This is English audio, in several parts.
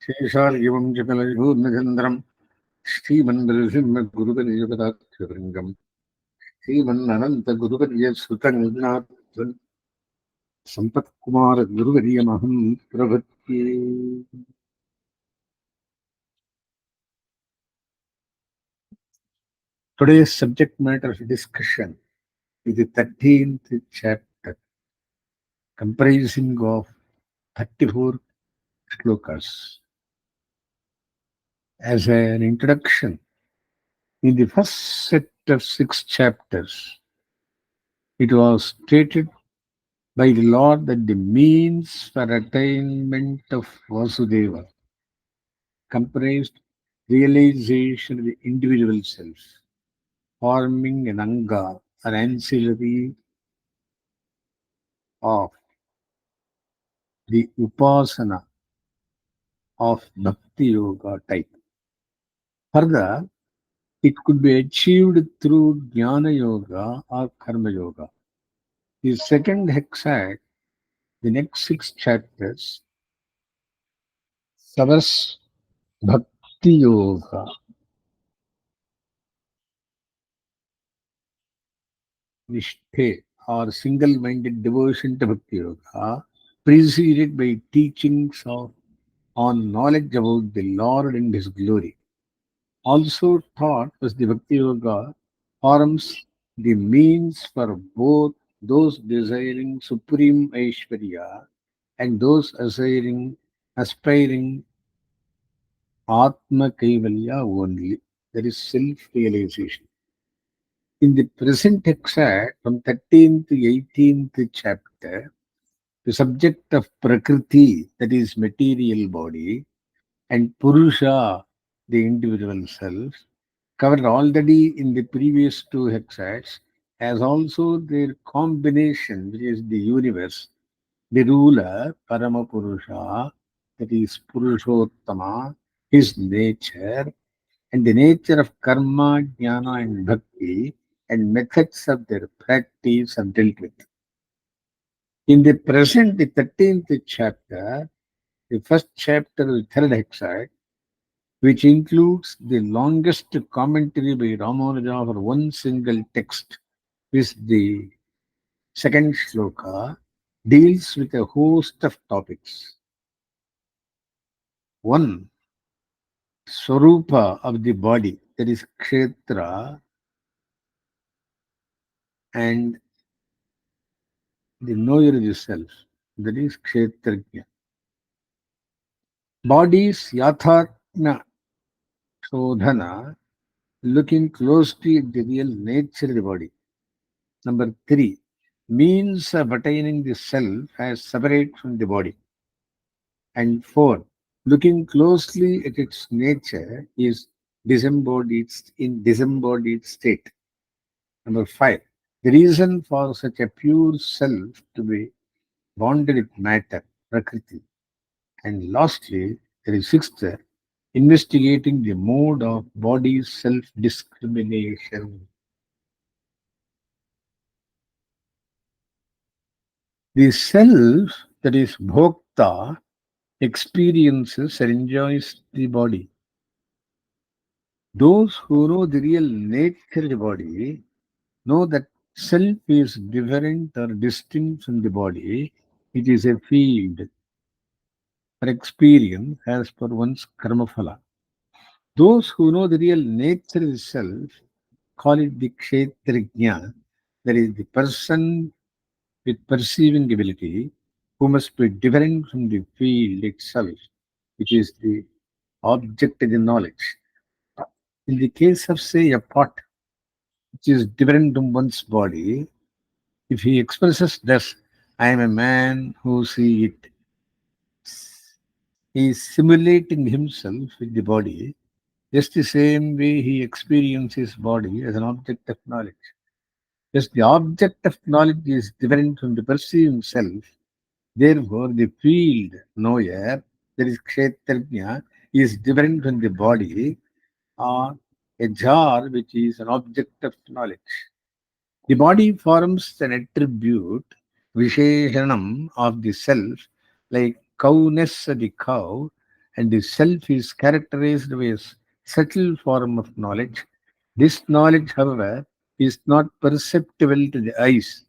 శేషార్యవం చకలయూర్ణచంద్రం శ్రీమన్మృసింహగురుపర్యపదాక్షృంగం శ్రీమన్ననంతగురుపర్యసుతజ్ఞాత్వం సంపత్కుమారగురువర్యమహం ప్రపద్యే. Today's subject matter of discussion is the 13th chapter, comprising of 34 shlokas. As an introduction, in the first set of 6 chapters, it was stated by the Lord that the means for attainment of Vasudeva comprised realization of the individual self, forming an anga, an ancillary of the upasana of Bhakti Yoga type. Further, it could be achieved through Jnana Yoga or Karma Yoga. The second hexad, the next 6 chapters, covers Bhakti Yoga, Nishthe, or single-minded devotion to Bhakti Yoga, preceded by teachings on knowledge about the Lord and His glory. Also taught was the Bhakti Yoga forms the means for both those desiring supreme Aishwarya and those aspiring Atma Kaivalya only, that is self-realization. In the present hexad, from 13th to 18th chapter, the subject of Prakriti, that is material body, and Purusha, the individual self, covered already in the previous 2 hexads, as also their combination, which is the universe, the ruler, Paramapurusha, that is Purushottama, his nature, and the nature of karma, jnana, and bhakti, and methods of their practice are dealt with. In the present, the 13th chapter, the first chapter of the third hexad, which includes the longest commentary by Ramanuja for one single text, is the second shloka, deals with a host of topics. One, Swarupa of the body, that is Kshetra, and the knower of the self, that is Kshetragna. Body's Yathartma Shodhana, looking closely at the real nature of the body. Number 3, means of attaining the self as separate from the body. And 4, looking closely at its nature is disembodied state. Number 5, the reason for such a pure self to be bonded with matter, Prakriti. And lastly, there is 6th, investigating the mode of body self-discrimination. The self, that is Bhokta, experiences and enjoys the body. Those who know the real nature of the body know that self is different or distinct from the body. It is a field for experience as per one's karma phala. Those who know the real nature of the self call it the Kshetragna, that is the person with perceiving ability who must be different from the field itself, which is the object of the knowledge. In the case of, say, a pot, which is different from one's body, if he expresses thus, I am a man who see it, he is simulating himself with the body, just the same way he experiences body as an object of knowledge. Just the object of knowledge is different from the perceiving self. Therefore, the field knower, that is Kshetragna, is different from the body or a jar which is an object of knowledge. The body forms an attribute, Visheshanam of the self, like cowness of the cow, and the self is characterized by a subtle form of knowledge. This knowledge, however, is not perceptible to the eyes.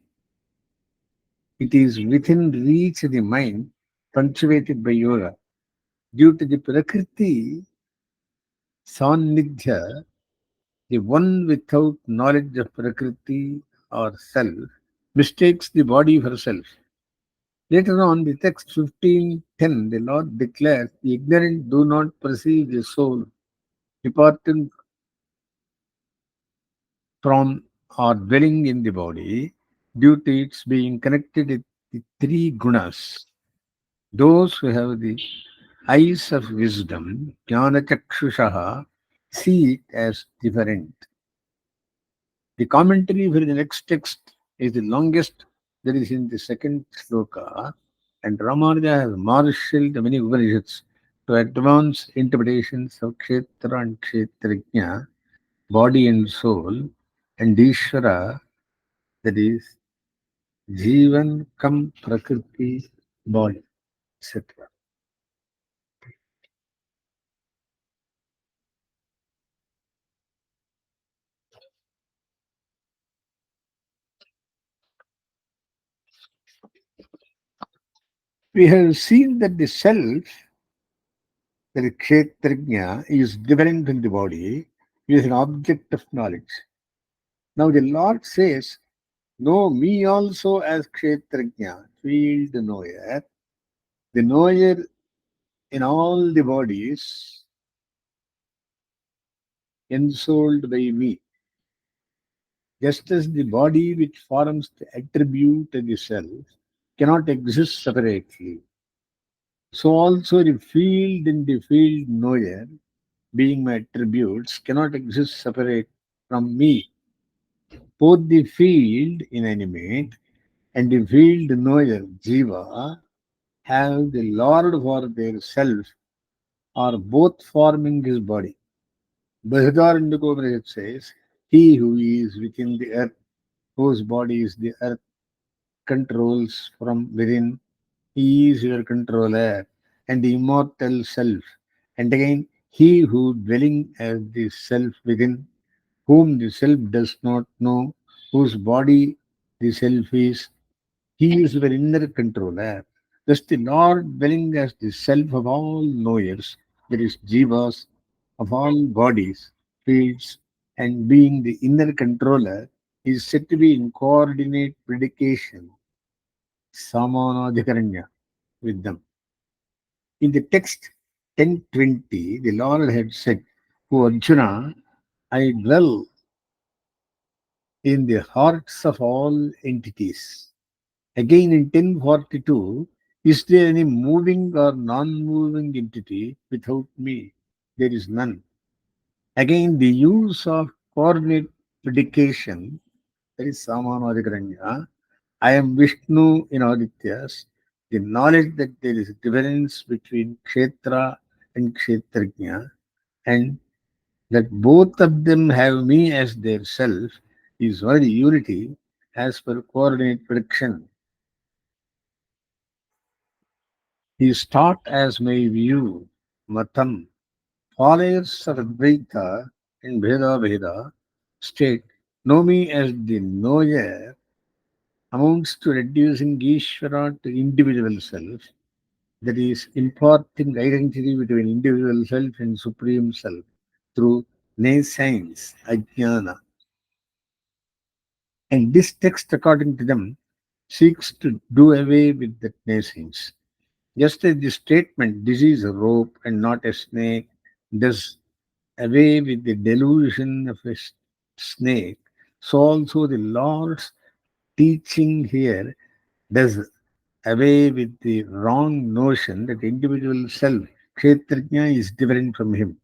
It is within reach of the mind, punctuated by yoga. Due to the Prakriti Sannidhya, the one without knowledge of Prakriti or self mistakes the body for self. Later on, the text 15:10, the Lord declares, the ignorant do not perceive the soul departing from or dwelling in the body due to its being connected with the three gunas. Those who have the eyes of wisdom, jnana chakshushaha, see it as different. The commentary for the next text is the longest, that is in the second sloka, and Ramanuja has marshaled many Upanishads to advance interpretations of Kshetra and Kshetragna, body and soul, and Ishvara, that is Jivan kam Prakriti, body, etc. We have seen that the self, that is Kshetragna, is different from the body, is an object of knowledge. Now the Lord says, know me also as Kshetrajna, field knower, the knower in all the bodies ensouled by me. Just as the body which forms the attribute of the self cannot exist separately, so also the field and the field knower, being my attributes, cannot exist separate from me. Both the field inanimate and the field knower jiva have the Lord for their self, are both forming his body. Bahadar says, he who is within the earth, whose body is the earth, controls from within, he is your controller and the immortal self. And again, he who dwelling as the self within, whom the self does not know, whose body the self is, he is your inner controller. Thus, the Lord dwelling as the self of all knowers, that is, jivas of all bodies, fields, and being the inner controller, is said to be in coordinate predication, samanadhikaranya, with them. In the text 10:20, the Lord had said, O Arjuna, I dwell in the hearts of all entities. Again in 1042, is there any moving or non-moving entity without me? There is none. Again, the use of coordinate predication, that is Samanadikaranya, I am Vishnu in Adityas, the knowledge that there is a difference between Kshetra and Kshetrajna, and that both of them have me as their self, is one unity as per coordinate prediction. He is taught as my view, Matam. Followers of Advaita and Bheda state, know me as the knower amounts to reducing Ishvara to individual self, that is, imparting identity between individual self and supreme self through nescience, ajnana. And this text, according to them, seeks to do away with that nescience. Just as the statement, this is a rope and not a snake, does away with the delusion of a snake, so also the Lord's teaching here does away with the wrong notion that individual self, Kshetrajna, is different from him.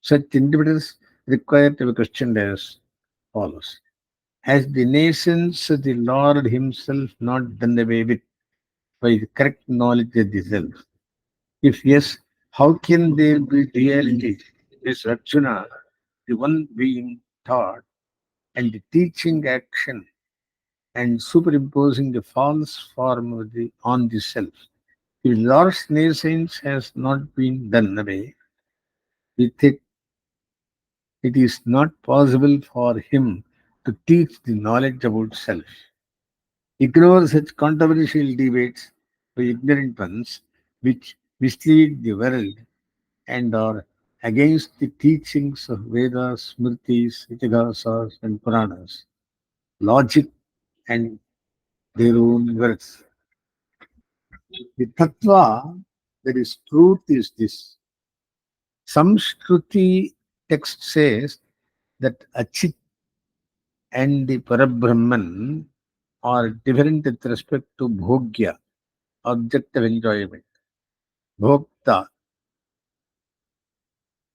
Such individuals require to be questioned as follows. Has the nations of the Lord himself not done away with by the correct knowledge of the self? If yes, how can there be reality? Is Arjuna the one being taught and the teaching action and superimposing the false form of the on the self? If Lord's nescience has not been done away with it, it is not possible for him to teach the knowledge about self. Ignore such controversial debates by ignorant ones which mislead the world and are against the teachings of Vedas, Smritis, Itihasas, and Puranas, logic, and their own words. The tattva, that is truth, is this. Some Shruti text says that Achit and the Parabrahman are different with respect to Bhogya, objective enjoyment, Bhokta,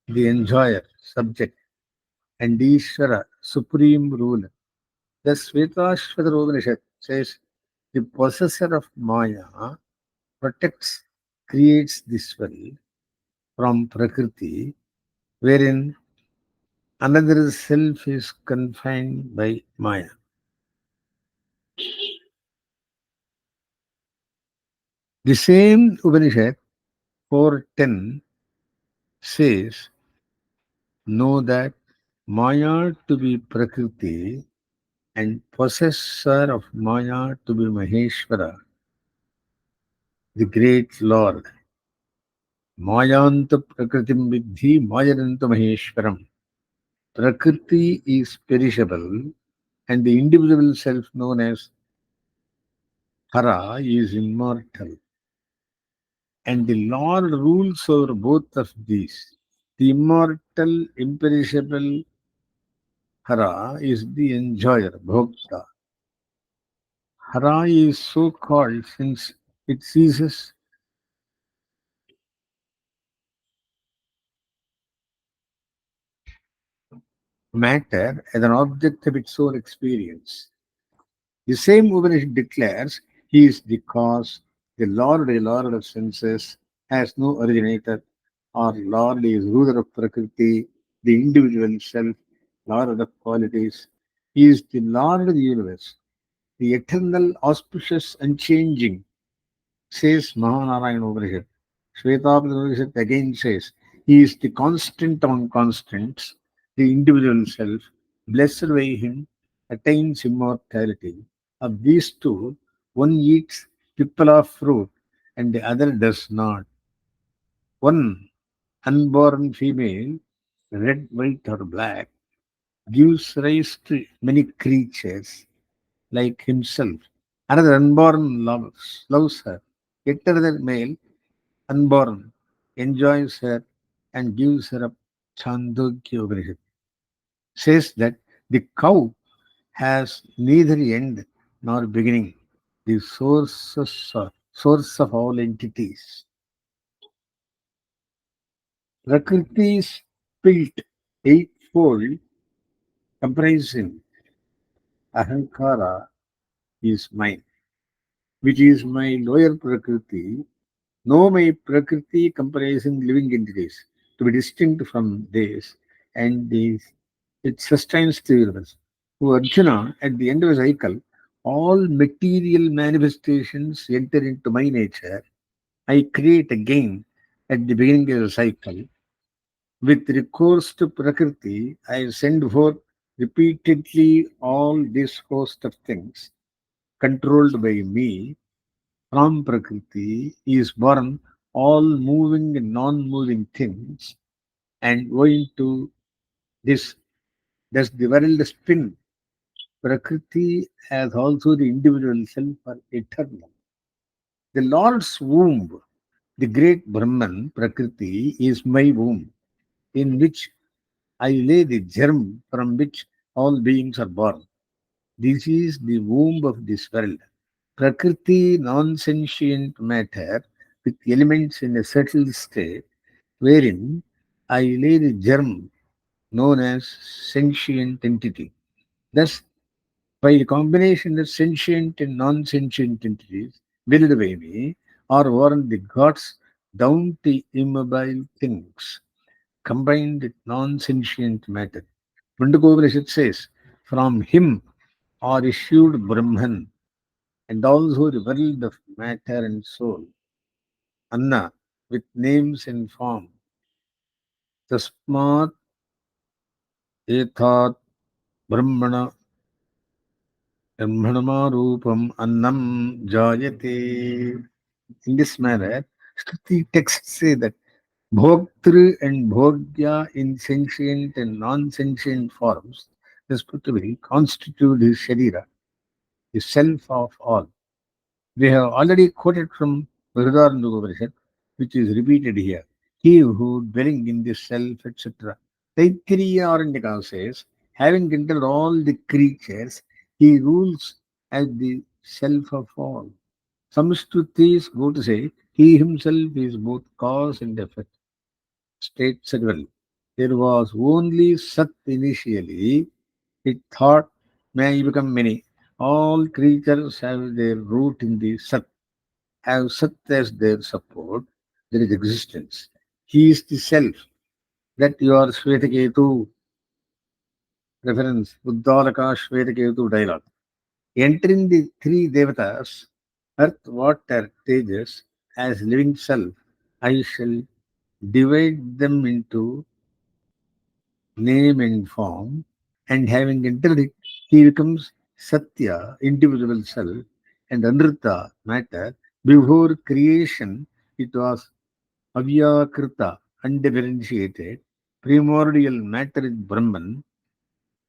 the enjoyer, subject, and Ishvara, supreme ruler. The Shvetashvatara Upanishad says the possessor of Maya protects, creates this world from Prakriti, wherein another self is confined by Maya. The same Upanishad 4:10 says, know that Maya to be Prakriti and possessor of Maya to be Maheshwara, the great Lord. Mayantu Prakritim Vidhi Mayanantu Maheshwaram. Prakriti is perishable and the individual self known as Hara is immortal. And the Lord rules over both of these. The immortal, imperishable Hara is the enjoyer, Bhokta. Hara is so called since it seizes matter as an object of its own experience. The same Upanishad declares he is the cause, the Lord of senses, has no originator, or Lord is ruler of Prakriti, the individual self, Lord of qualities. He is the Lord of the universe, the eternal, auspicious, unchanging, says Mahanarayana Upanishad. Shvetapad Upanishad again says, he is the constant among constants, the individual self, blessed by him, attains immortality. Of these two, one eats pipala fruit and the other does not. One unborn female, red, white, or black, gives rise to many creatures like himself. Another unborn loves her. Yet another male, unborn, enjoys her and gives her up. Chandogya Upanishad says that the cow has neither end nor beginning, the source of all entities. Prakriti is built eightfold, comprising Ahankara is mine, which is my lower Prakriti. Know my Prakriti comprising living entities to be distinct from this, and these it sustains the universe. To Arjuna, at the end of a cycle, all material manifestations enter into my nature. I create again at the beginning of the cycle. With recourse to Prakriti, I send forth repeatedly all this host of things controlled by me. From Prakriti is born all moving and non-moving things, and owing to this, does the world spin. Prakriti as also the individual self are eternal. The Lord's womb, the great Brahman, Prakriti, is my womb, in which I lay the germ from which all beings are born. This is the womb of this world. Prakriti, non sentient matter with elements in a settled state, wherein I lay the germ known as sentient entity. Thus, by the combination of sentient and non sentient entities willed by me, are born the gods down to immobile things, combined with non sentient matter. Mundakopanishad says, from him are issued Brahman and also the world of matter and soul. Anna, with names and form. Tasmat etat brahmana brahmanama annam jayate. In this manner, Shruti texts say that Bhoktru and Bhogya in sentient and non-sentient forms, respectively, constitute his Sharira, the self of all. We have already quoted from Vrihadaranyaka, which is repeated here. He who dwelling in this self, etc. Taittiriya Aranyaka says, having entered all the creatures, he rules as the self of all. Some Shrutis go to say, he himself is both cause and effect. States said, well, there was only Sat initially. It thought, may I become many. All creatures have their root in the Sat, have Sat as their support. There is existence. He is the self. That your Shvetaketu reference, Uddalaka Shvetaketu dialogue. Entering the three devatas, earth, water, tejas, as living self, I shall divide them into name and form, and having entered it, he becomes Satya, individual self, and Anrita, matter. Before creation, it was Avyakrita, undifferentiated, primordial matter is Brahman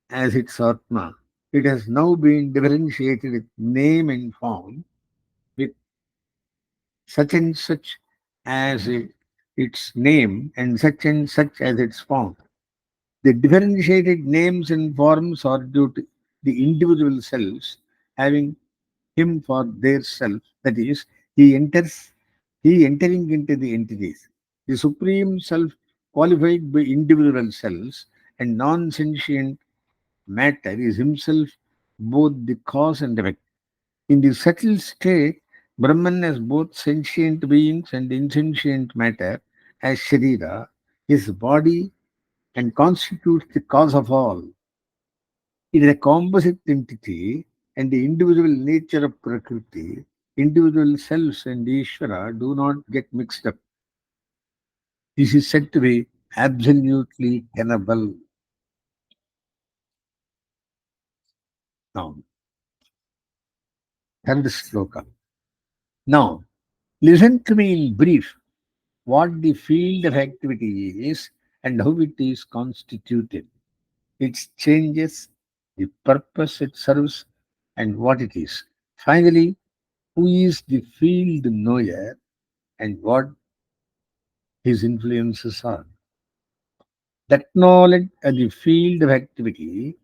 as its Atma. It has now been differentiated with name and form, with such and such as its name and such as its form. The differentiated names and forms are due to the individual selves having him for their self, that is, he enters he entering into the entities. The supreme self qualified by individual selves and non-sentient matter is himself both the cause and effect. In the subtle state, Brahman has both sentient beings and insentient matter as Sharira, his body, and constitutes the cause of all. It is a composite entity and the individual nature of Prakriti, individual selves and Ishvara do not get mixed up. This is said to be absolutely tenable. Now, third sloka. Now, listen to me in brief what the field of activity is and how it is constituted, its changes, the purpose it serves, and what it is. Finally, who is the field knower and what his influences are. That knowledge as the field of activity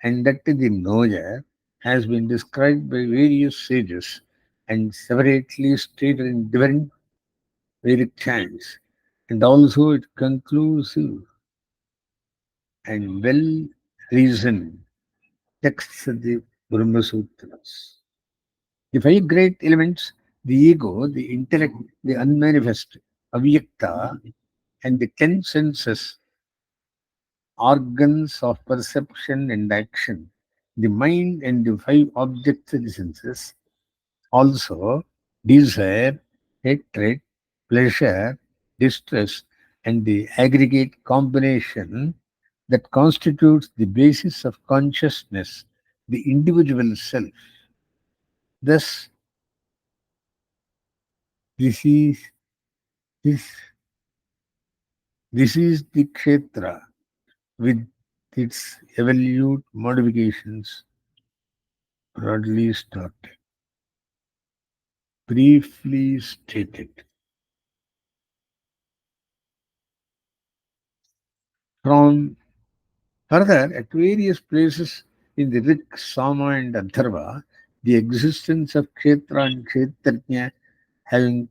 and that is the knower has been described by various sages and separately stated in different Vedic chants, and also it conclusive and well reasoned texts of the Brahma Sutras. The five great elements, the ego, the intellect, the unmanifest, avyakta, and the ten senses, organs of perception and action, the mind and the five objects of the senses, also desire, hatred, pleasure, distress, and the aggregate combination that constitutes the basis of consciousness, the individual self. Thus, this is this this is the kshetra with its evolute modifications broadly started, briefly stated. From further, at various places in the Rik, Sama, and Atharva, the existence of Kshetra and Kshetrajna having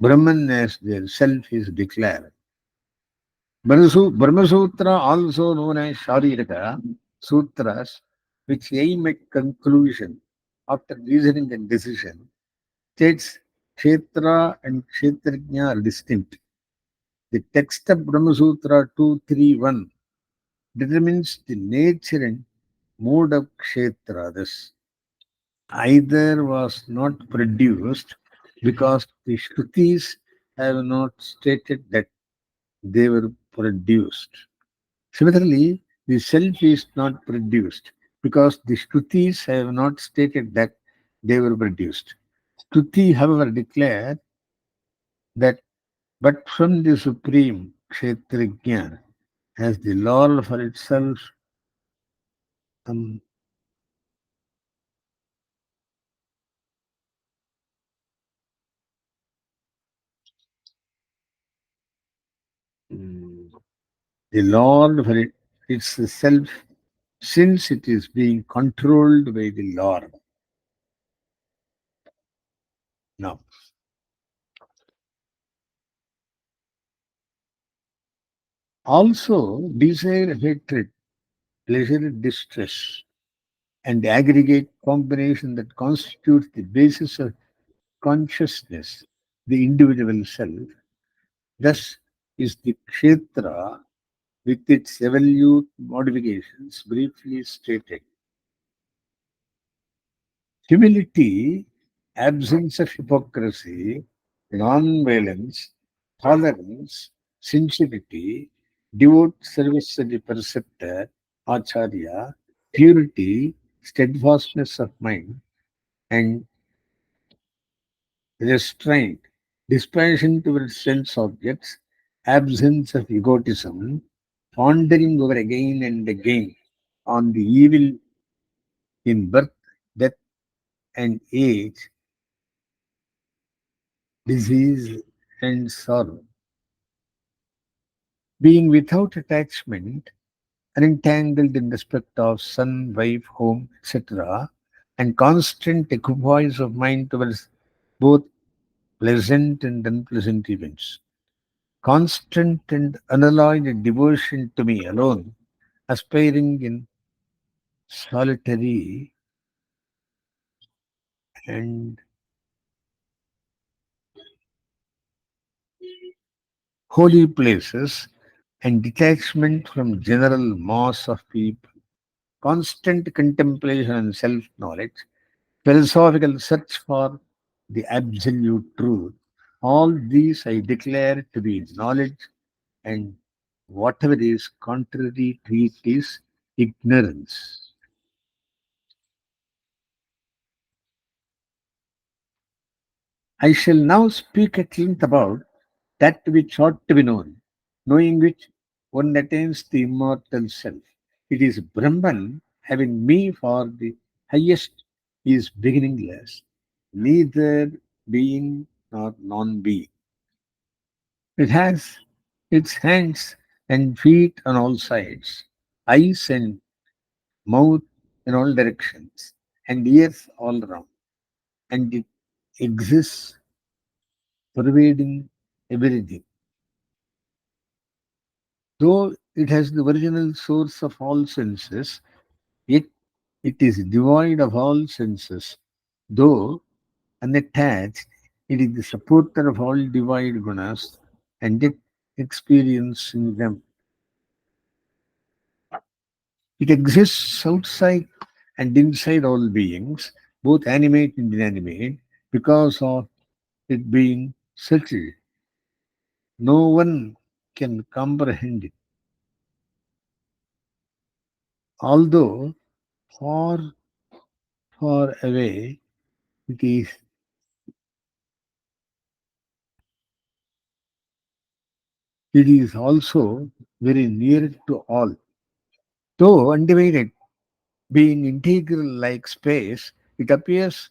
Brahman as their self is declared. Brahma Sutra, also known as Shariraka Sutras, which aim at conclusion after reasoning and decision, states Kshetra and Kshetrajna are distinct. The text of Brahma Sutra 231 determines the nature and mode of Kshetra. Thus, either was not produced because the Shrutis have not stated that they were produced. Similarly, the self is not produced because the Shrutis have not stated that they were produced. Shruti, however, declare that but from the Supreme Kshetragna has the Lord for itself um, mm, the Lord for itself since it is being controlled by the Lord. Now, also desire, hatred, pleasure, distress, and the aggregate combination that constitutes the basis of consciousness, the individual self, thus is the kshetra with its evolute modifications briefly stated. Humility, absence of hypocrisy, non-violence, tolerance, sincerity, devout service to the preceptor, acharya, purity, steadfastness of mind, and restraint, dispassion towards sense objects, absence of egotism, pondering over again and again on the evil in birth, death, and age, disease, and sorrow. Being without attachment, unentangled in respect of son, wife, home, etc., and constant equipoise of mind towards both pleasant and unpleasant events. Constant and unalloyed devotion to me alone, aspiring in solitary and holy places, and detachment from general mass of people. Constant contemplation and self-knowledge, philosophical search for the absolute truth. All these I declare to be knowledge, and whatever is contrary to it is ignorance. I shall now speak at length about that which ought to be known, knowing which one attains the immortal self. It is Brahman having me for the highest is beginningless, neither being nor non being. It has its hands and feet on all sides, eyes and mouth in all directions, and ears all around, and it exists pervading everything. Though it has the original source of all senses, yet it is devoid of all senses. Though unattached, it is the supporter of all divine gunas and yet experiencing them. It exists outside and inside all beings, both animate and inanimate, because of it being settled. No one can comprehend it. Although far, far away, it is It is also very near to all. Though undivided, being integral like space, it appears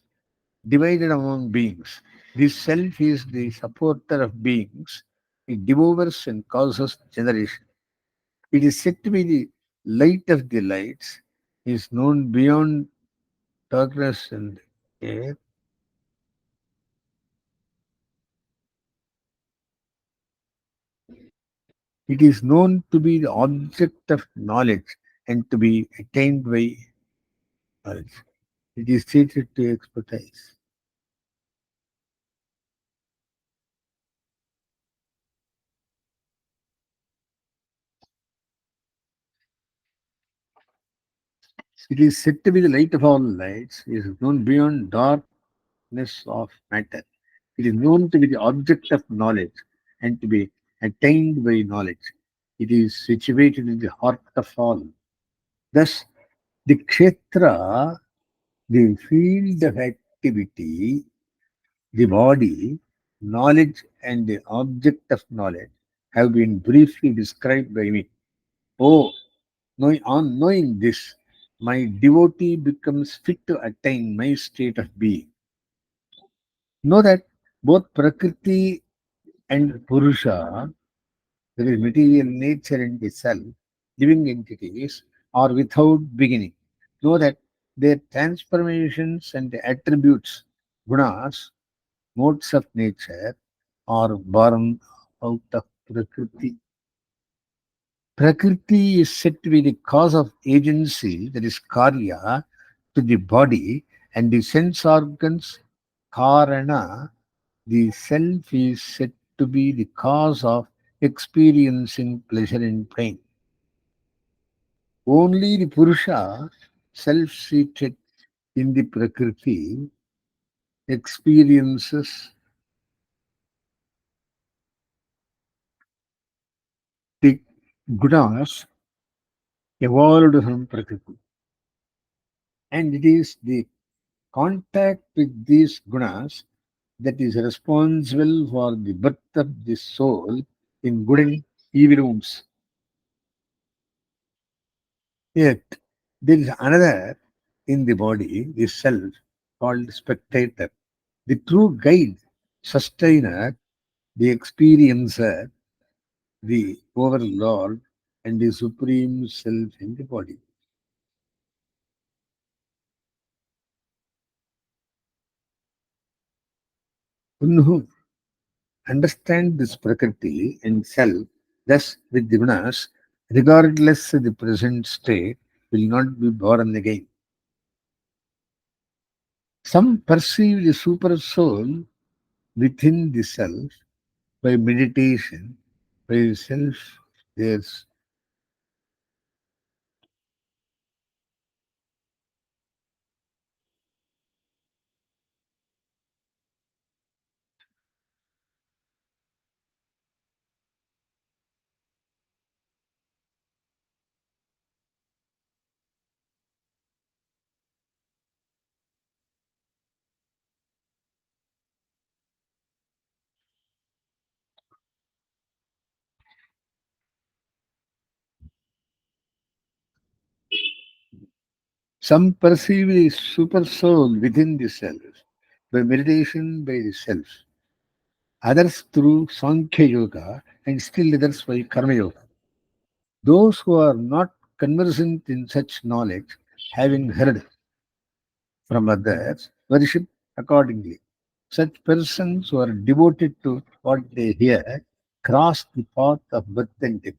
divided among beings. This self is the supporter of beings. It devours and causes generation. It is said to be the light of the lights, is known beyond darkness and air. It is known to be the object of knowledge and to be attained by knowledge. It is treated to expertise. It is said to be the light of all lights, is known beyond darkness of matter. It is known to be the object of knowledge and to be attained by knowledge. It is situated in the heart of all. Thus, the kshetra, the field of activity, the body, knowledge, and the object of knowledge have been briefly described by me. Oh, on knowing this, my devotee becomes fit to attain my state of being. Know that both Prakriti and Purusha, that is material nature and the self, living entities, are without beginning. Know that their transformations and attributes, gunas, modes of nature, are born out of Prakriti. Prakriti is said to be the cause of agency, that is karya, to the body, and the sense organs, karana, the self is said to be the cause of experiencing pleasure and pain. Only the Purusha, self seated in the Prakriti, experiences the gunas evolved from Prakriti. And it is the contact with these gunas that is responsible for the birth of the soul in good and evil wombs. Yet, there is another in the body, the self, called spectator, the true guide, sustainer, the experiencer, the overlord, and the supreme self in the body. One who understand this Prakriti and self, thus with the gunas, regardless of the present state, will not be born again. Some perceive the super soul within the self by meditation, by self, there's some perceive the super soul within the self by meditation by the self, others through Sankhya Yoga, and still others by Karma Yoga. Those who are not conversant in such knowledge, having heard from others, worship accordingly. Such persons who are devoted to what they hear cross the path of birth and death.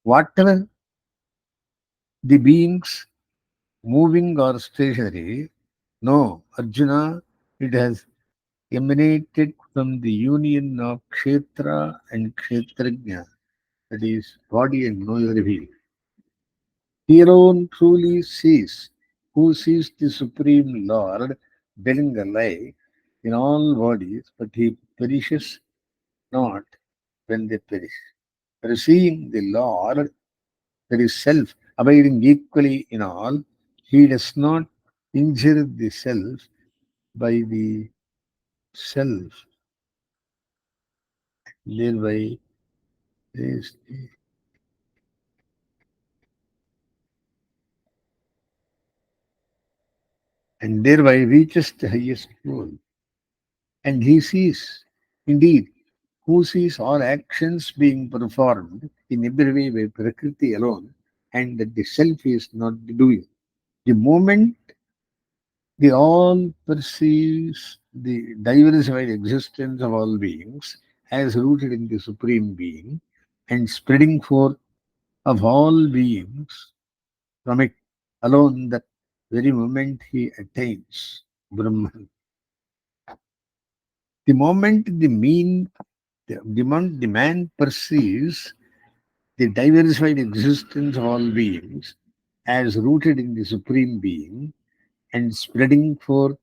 Whatever the beings moving or stationary, no, Arjuna, it has emanated from the union of Kshetra and Kshetragna, that is, body and no other being. He alone truly sees, who sees the Supreme Lord dwelling alive in all bodies, but he perishes not when they perish. For seeing the Lord, that is self, abiding equally in all, he does not injure the self by the self, thereby is, and thereby reaches the highest goal. And he sees, indeed, who sees all actions being performed in every way by Prakriti alone, and that the self is not the doing. The moment the all perceives the diversified existence of all beings as rooted in the Supreme Being and spreading forth of all beings from it alone, that very moment he attains Brahman. The moment the man perceives the diversified existence of all beings as rooted in the Supreme Being and spreading forth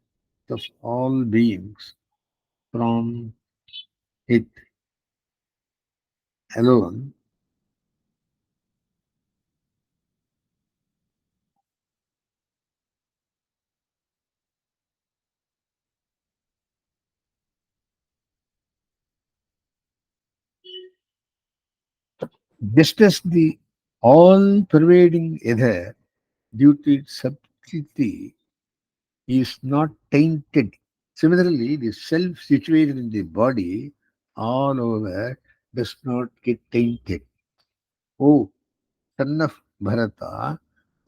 of all beings from it alone, just as the all-pervading ether, due to its subtlety, is not tainted. Similarly, the self situated in the body all over does not get tainted. Oh, son of Bharata,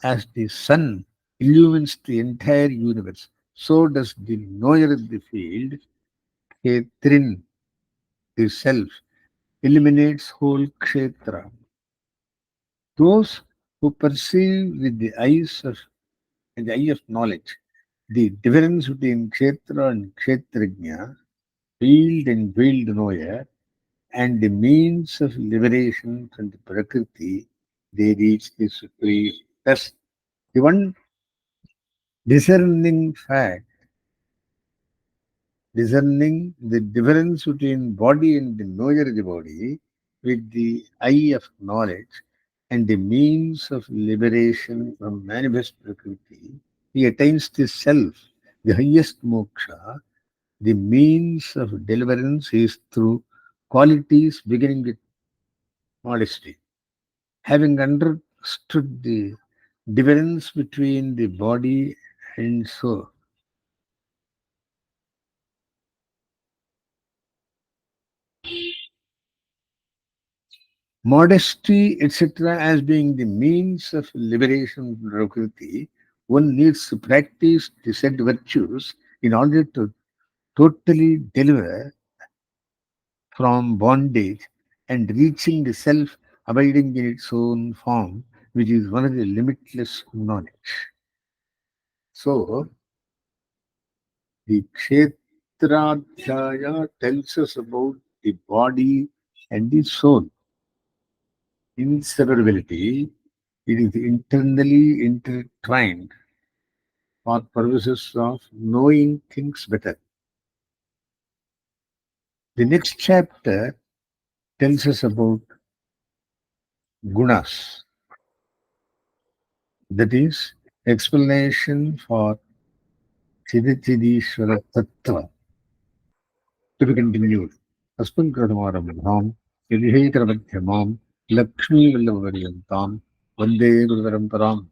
as the sun illumines the entire universe, so does the knower of the field, Kshetrin, the self, illuminates whole Kshetra. Those who perceive with the eye of knowledge the difference between Kshetra and Kshetragna, field and field knower, and the means of liberation from the Prakriti, they reach the supreme. Thus, the one discerning fact, discerning the difference between body and the knower of the body with the eye of knowledge and the means of liberation from manifest Prakriti, he attains the self, the highest moksha. The means of deliverance is through qualities beginning with modesty. Having understood the difference between the body and soul, modesty, etc., as being the means of liberation from Prakriti, one needs to practice the said virtues in order to totally deliver from bondage and reaching the self abiding in its own form, which is one of the limitless knowledge. So, the Kshetradhyaya tells us about the body and the soul. Inseparability, it is internally intertwined for purposes of knowing things better. The next chapter tells us about gunas, that is, explanation for Chidachidishvara Tattva, to be continued. अस्मत्कृतमारम्भाम् यदिहेकरमध्यमाम् लक्ष्मीवल्लभपर्यन्ताम् वन्दे गुरुपरम्पराम्